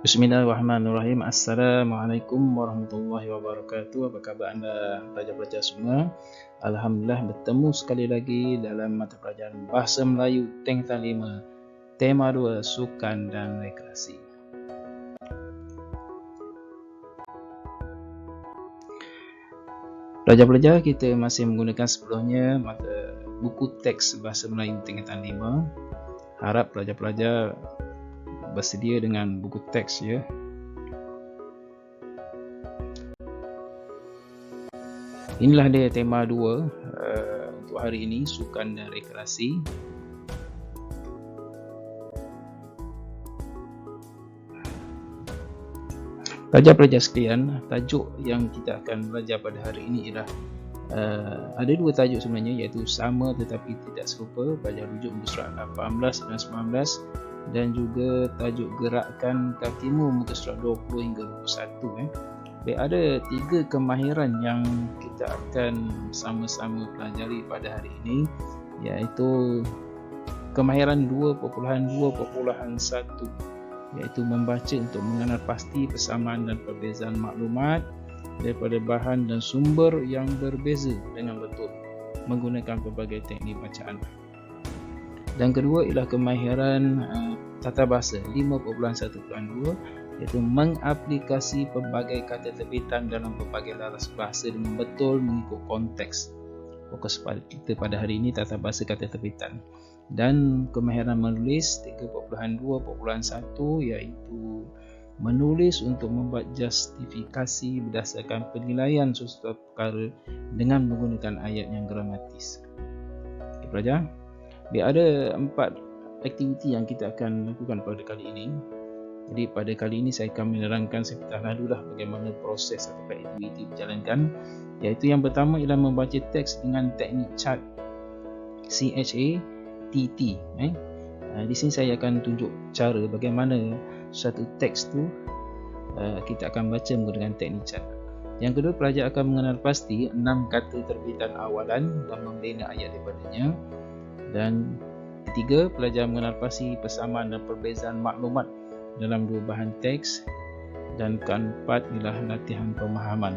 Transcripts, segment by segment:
Bismillahirrahmanirrahim. Assalamualaikum warahmatullahi wabarakatuh. Apa khabar anda pelajar-pelajar semua? Alhamdulillah bertemu sekali lagi dalam mata pelajaran Bahasa Melayu tingkatan 5, tema 2, Sukan dan Rekreasi. Pelajar-pelajar, kita masih menggunakan sebelumnya buku teks Bahasa Melayu tingkatan 5. Harap pelajar-pelajar bersedia dengan buku teks ya. Inilah dia tema 2 untuk hari ini, sukan dan rekreasi. Pelajar-pelajar sekalian, tajuk yang kita akan belajar pada hari ini ialah ada dua tajuk sebenarnya, iaitu sama tetapi tidak serupa. Pelajar rujuk muka surat 18 dan 19, dan juga tajuk gerakan kakimu muka surat 20 hingga 21. Baik, ada 3 kemahiran yang kita akan sama-sama pelajari pada hari ini, iaitu kemahiran 2.2.1, iaitu membaca untuk mengenal pasti persamaan dan perbezaan maklumat daripada bahan dan sumber yang berbeza dengan betul menggunakan pelbagai teknik bacaan. Dan kedua ialah kemahiran tata bahasa 5.1.2, iaitu mengaplikasi pelbagai kata terbitan dalam pelbagai laras bahasa dengan betul mengikut konteks. Fokus kita pada hari ini tata bahasa kata terbitan. Dan kemahiran menulis 3.2.1, iaitu menulis untuk membuat justifikasi berdasarkan penilaian sesuatu perkara dengan menggunakan ayat yang gramatis. Okay, pelajar, ada 4 aktiviti yang kita akan lakukan pada kali ini. Jadi pada kali ini saya akan menerangkan seperti lalulah bagaimana proses atau aktiviti dijalankan. Iaitu yang pertama ialah membaca teks dengan teknik chart CHATT. Di sini saya akan tunjuk cara bagaimana satu teks tu kita akan baca menggunakan teknik chart. Yang kedua, pelajar akan mengenal pasti 6 kata terbitan awalan dan membina ayat daripadanya. Dan ketiga, pelajar mengenal pasti persamaan dan perbezaan maklumat dalam 2 bahan teks. Dan keempat ialah latihan pemahaman.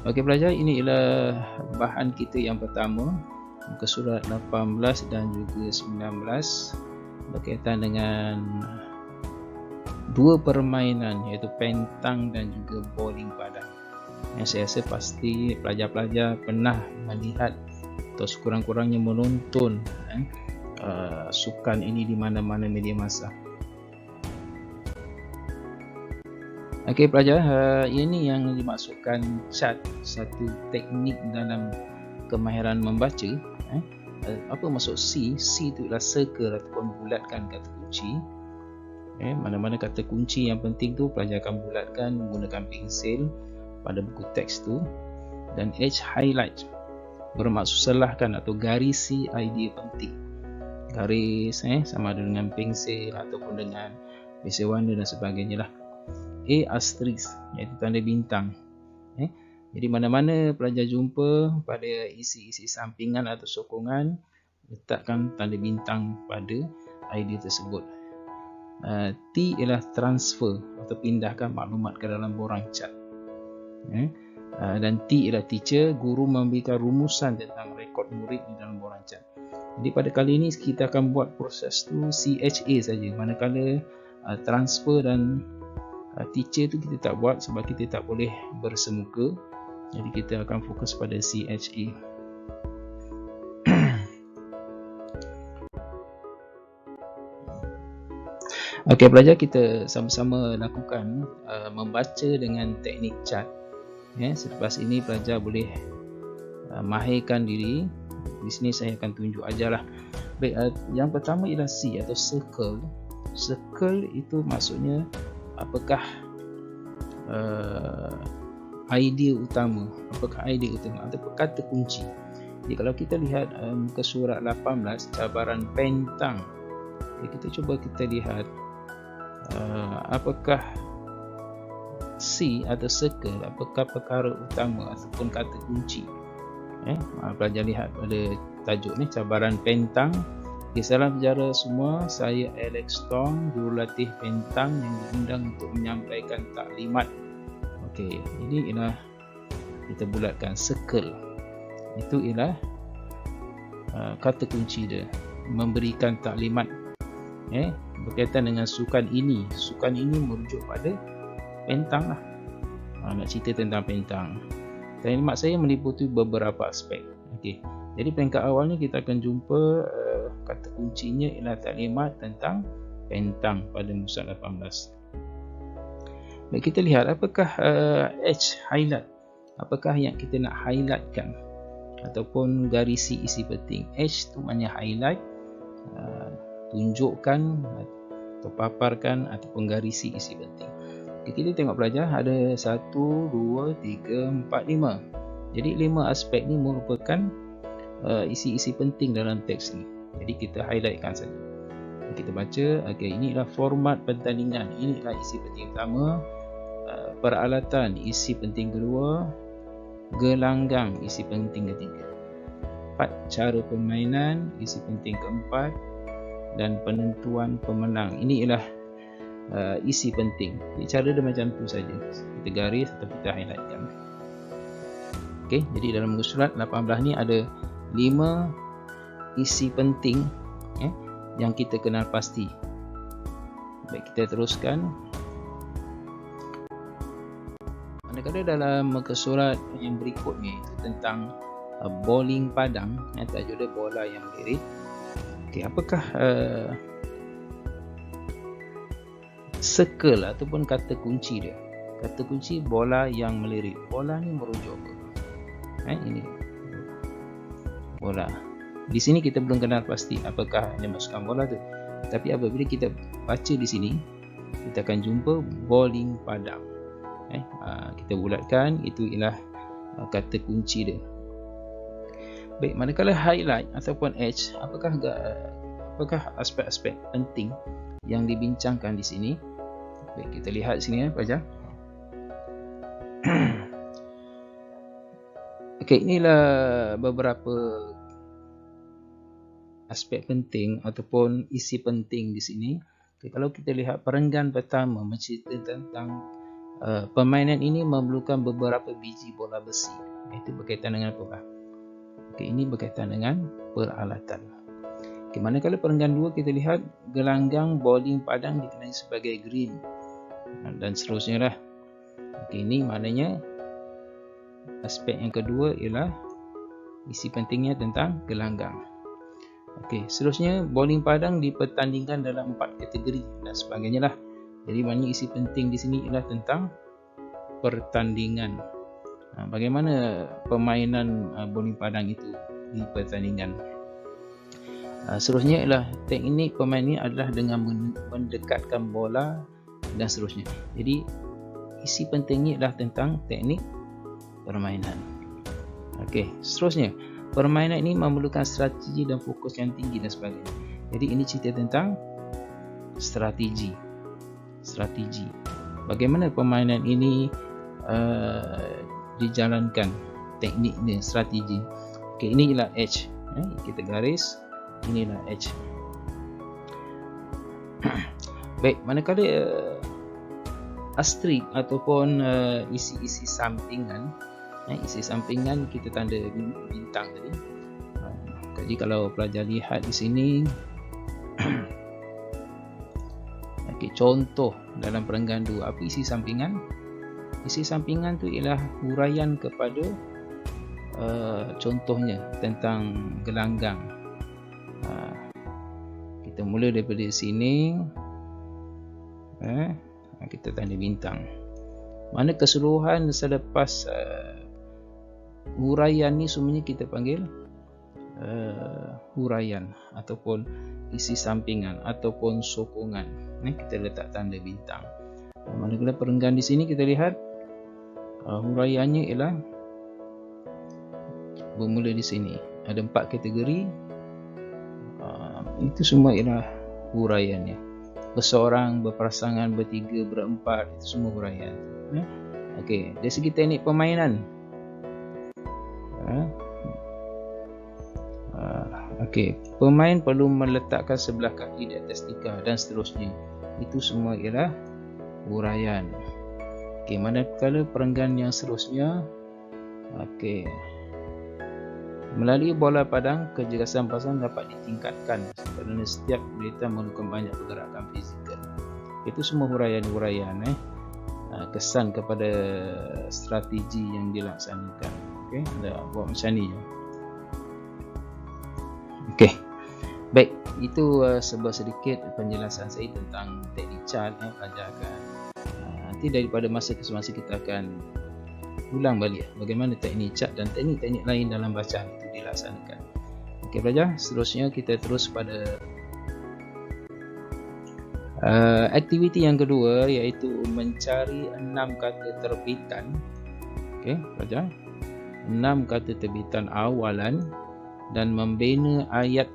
Okey pelajar, ini ialah bahan kita yang pertama, muka surat 18 dan juga 19, berkaitan dengan 2 permainan, iaitu pentang dan juga bowling padang. Yang saya rasa pasti pelajar-pelajar pernah melihat atau sekurang-kurangnya menonton sukan ini di mana-mana media massa. Okey pelajar, ini yang dimaksudkan chart, satu teknik dalam kemahiran membaca. Apa maksud C? C itu adalah circle ataupun bulatkan kata kunci. Mana-mana kata kunci yang penting tu pelajar akan bulatkan menggunakan pensil pada buku teks tu. Dan H highlight bermaksud selahkan atau garisi idea penting. Garis sama ada dengan pensil ataupun dengan pensel warna dan sebagainya lah. A asterisk, iaitu tanda bintang. Jadi mana-mana pelajar jumpa pada isi-isi sampingan atau sokongan, letakkan tanda bintang pada idea tersebut. T ialah transfer atau pindahkan maklumat ke dalam borang cat. Dan T ialah teacher, guru memberikan rumusan tentang rekod murid di dalam borang cat. Jadi pada kali ini kita akan buat proses tu CHA saja, manakala transfer dan teacher tu kita tak buat sebab kita tak boleh bersemuka. Jadi kita akan fokus pada CHA. Okey pelajar, kita sama-sama lakukan membaca dengan teknik chart. Selepas ini pelajar boleh mahirkan diri. Di sini saya akan tunjuk ajarlah. Baik, yang pertama ialah C atau circle. Circle itu maksudnya apakah idea utama, atau kata kunci. Jadi kalau kita lihat muka surat 18, cabaran pentang, kita cuba kita lihat apakah C atau circle, apakah perkara utama ataupun kata kunci. Pelajar lihat pada tajuk ni, cabaran pentang. Okay, salam sejahtera semua, saya Alex Tong, jurulatih pentang yang diundang untuk menyampaikan taklimat. Okey, ini ialah kita bulatkan circle. Itu ialah kata kunci dia, memberikan taklimat berkaitan dengan sukan ini. Sukan ini merujuk pada pentang lah. Nak cerita tentang pentang. Taklimat saya meliputi beberapa aspek. Okey, jadi peringkat awal ni kita akan jumpa kata kuncinya ialah taklimat tentang pentang pada musa 18. Baik, kita lihat apakah H highlight, apakah yang kita nak highlightkan ataupun garisi isi penting. H tu maknanya highlight, tunjukkan atau paparkan ataupun garisi isi penting. Okay, kita tengok pelajar, ada 1, 2, 3, 4, 5. Jadi 5 aspek ni merupakan isi-isi penting dalam teks ni. Jadi kita highlightkan saja. Kita baca, okay, inilah format pertandingan, inilah isi penting pertama, peralatan isi penting kedua, gelanggang isi penting ketiga, 4 cara permainan isi penting keempat, dan penentuan pemenang. Ini ialah isi penting. Jadi cara dia macam tu saja, kita garis atau kita highlightkan. Okey, jadi dalam muka surat 18 ni ada 5 isi penting yang kita kenal pasti. Baik, kita teruskan. Manakala dalam muka surat yang berikutnya itu tentang bowling padang, tajuk dia bola yang melirik. Okey, apakah circle ataupun kata kunci dia? Kata kunci bola yang melirik. Bola ni merujuk apa? Ini bola. Di sini kita belum kenal pasti apakah yang masukkan bola tu. Tapi apabila kita baca di sini, kita akan jumpa bowling padang. Kita bulatkan, itu ialah kata kunci dia. Baik, manakala highlight ataupun H, apakah aspek-aspek penting yang dibincangkan di sini? Baik, kita lihat sini pelajar. Okey, inilah beberapa aspek penting ataupun isi penting di sini. Okay, kalau kita lihat perenggan pertama mencerita tentang permainan ini memerlukan beberapa biji bola besi. Itu berkaitan dengan apa? Okay, ini berkaitan dengan peralatan. Okay, manakala perenggan 2 kita lihat gelanggang bowling padang dikenali sebagai green dan seterusnya lah. Okay, ini maknanya aspek yang kedua ialah isi pentingnya tentang gelanggang. Okey, seterusnya bowling padang dipertandingkan dalam 4 kategori dan sebagainya lah. Jadi maknanya isi penting di sini ialah tentang pertandingan. Bagaimana permainan bowling padang itu dipertandingkan. Seterusnya ialah teknik permainan adalah dengan mendekatkan bola dan seterusnya. Jadi isi pentingnya adalah tentang teknik permainan. Okey, seterusnya permainan ini memerlukan strategi dan fokus yang tinggi dan sebagainya. Jadi ini cerita tentang strategi. Bagaimana permainan ini dijalankan, tekniknya, strategi. Okey, ini ialah H. Kita garis. Inilah H. Baik, manakala asterisk ataupun isi-isi sampingan, isi sampingan kita tanda bintang tadi. Jadi kalau pelajar lihat di sini, okay, contoh dalam perenggan 2, apa isi sampingan? Isi sampingan tu ialah huraian kepada contohnya tentang gelanggang. Kita mula daripada sini, kita tanda bintang. Mana keseluruhan selepas huraian ni semuanya kita panggil huraian ataupun isi sampingan ataupun sokongan. Kita letak tanda bintang. Manakala perenggan di sini kita lihat huraiannya ialah bermula di sini. Ada 4 kategori. Itu semua ialah huraiannya. Berseorang, berpasangan, bertiga, berempat, itu semua huraian. Okey, dari segi teknik permainan, Okey, pemain perlu meletakkan sebelah kaki di atas tikar dan seterusnya. Itu semua ialah huraian. Okey, manakala perenggan yang seterusnya. Okey. Melalui bola padang, kecergasan pasangan dapat ditingkatkan kerana setiap berita memerlukan banyak pergerakan fizikal. Itu semua huraian-huraian kesan kepada strategi yang dilaksanakan. Okey, ada buat macam ni je. Okey. Baik, itu sebuah sedikit penjelasan saya tentang teknik chart pelajarkan. Nanti daripada masa ke semasa kita akan ulang balik bagaimana teknik chart dan teknik-teknik lain dalam bacaan itu dilaksanakan. Okey pelajar, seterusnya kita terus pada aktiviti yang kedua, iaitu mencari 6 kata terbitan. Okey pelajar, 6 kata terbitan awalan dan membina ayat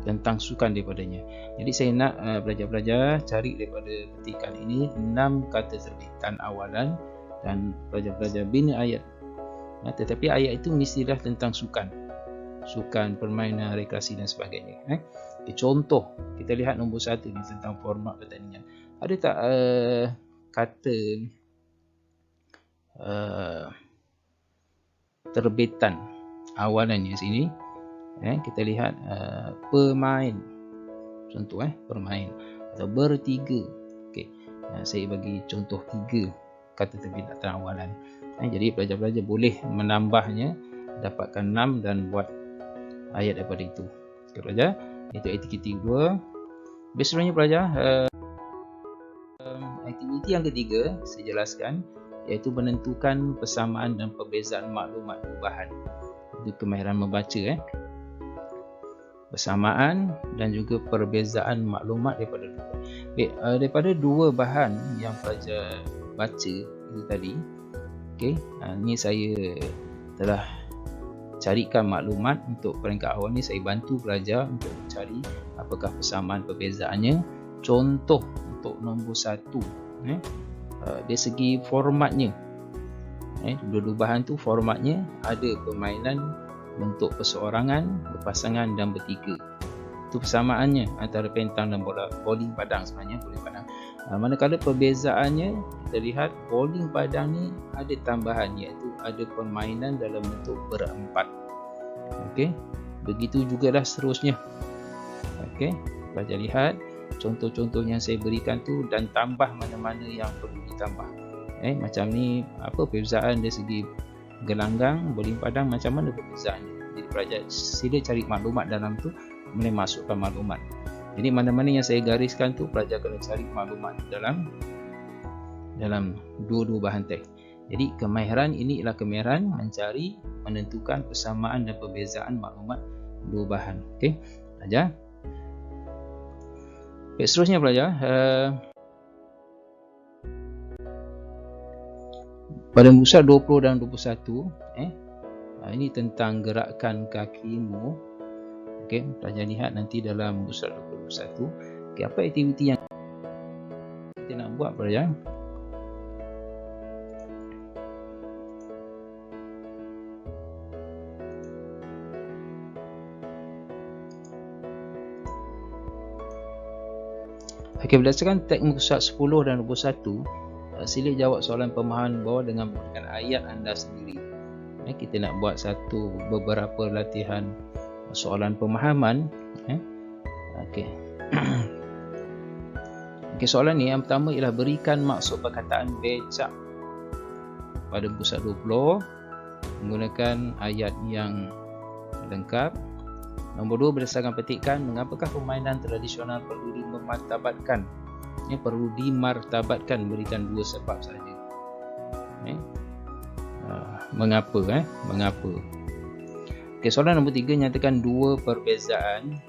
tentang sukan daripadanya. Jadi saya nak pelajar-pelajar cari daripada petikan ini 6 kata terbitan awalan dan pelajar-pelajar bina ayat. Tetapi ayat itu mestilah tentang sukan, permainan, rekreasi dan sebagainya. Contoh, kita lihat nombor 1 ni tentang format pertandingan. Ada tak kata terbitan awalannya sini? Kita lihat pemain. Contoh permain atau bertiga. Okey. Saya bagi contoh 3 kata terbitan awalan. Jadi pelajar-pelajar boleh menambahnya, dapatkan 6 dan buat ayat daripada itu. Okey pelajar, itu aktiviti kedua. Seterusnya pelajar, aktiviti yang ketiga saya jelaskan, iaitu menentukan persamaan dan perbezaan maklumat bahan. Itu kemahiran membaca persamaan dan juga perbezaan maklumat daripada dua. Daripada dua bahan yang pelajar baca itu tadi. Okey, ni saya telah carikan maklumat untuk peringkat awal ni. Saya bantu pelajar untuk mencari apakah persamaan perbezaannya. Contoh untuk nombor 1, dari segi formatnya, dua-dua bahan tu formatnya ada permainan bentuk perseorangan, berpasangan dan bertiga. Itu persamaannya antara pentang dan bola bowling padang sebenarnya, bowling padang. Manakala perbezaannya, kita lihat bowling padang ni ada tambahan, iaitu ada permainan dalam bentuk berempat. Okey, begitu jugalah seterusnya. Okey, pelajar lihat contoh-contoh yang saya berikan tu dan tambah mana-mana yang perlu ditambah. Macam ni, apa perbezaan dari segi gelanggang, bowling padang, macam mana perbezaannya. Jadi pelajar sila cari maklumat dalam tu, boleh masukkan maklumat. Jadi mana-mana yang saya gariskan tu, pelajar kena cari maklumat dalam dua-dua bahan teks. Jadi kemahiran ini ialah kemahiran mencari, menentukan persamaan dan perbezaan maklumat dua bahan. Okey, pelajar. Baik, seterusnya pelajar, pada muka 20 dan 21, ini tentang gerakan kakimu. Okey, pelajar lihat nanti dalam muka 21. Okey, apa aktiviti yang kita nak buat pelajar? Okey, berdasarkan teks muka 10 dan 21, sila jawab soalan pemahaman bawah dengan menggunakan ayat anda sendiri. Kita nak buat beberapa latihan soalan pemahaman. Okey. Okey, soalan ni yang pertama ialah berikan maksud perkataan becak pada muka 20 menggunakan ayat yang lengkap. Nombor 2, berdasarkan petikan, mengapakah permainan tradisional perlu dimartabatkan? Perlu dimartabatkan, berikan 2 sebab saja. Mengapa? Mengapa? Okey, soalan nombor 3, nyatakan 2 perbezaan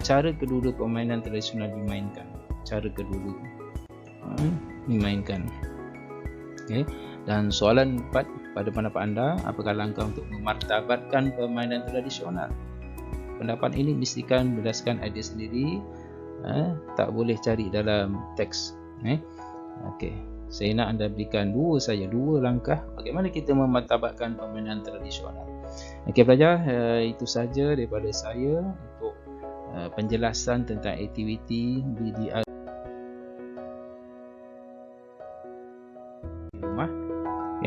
cara kedua-dua permainan tradisional dimainkan. Cara kedua-dua dimainkan. Okey, dan soalan 4, pada pendapat anda, apakah langkah untuk memartabatkan permainan tradisional? Pendapat ini mestikan berdasarkan idea sendiri, tak boleh cari dalam teks. Okey, saya nak anda berikan 2 saja, 2 langkah bagaimana kita memartabatkan permainan tradisional. Okey pelajar, itu saja daripada saya untuk penjelasan tentang aktiviti BDR di rumah.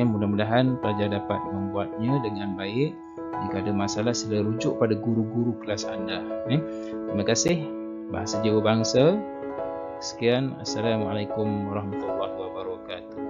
Mudah-mudahan pelajar dapat membuatnya dengan baik. Jika ada masalah, sila rujuk pada guru-guru kelas anda. Terima kasih. Bahasa Jawa Bangsa. Sekian. Assalamualaikum warahmatullahi wabarakatuh.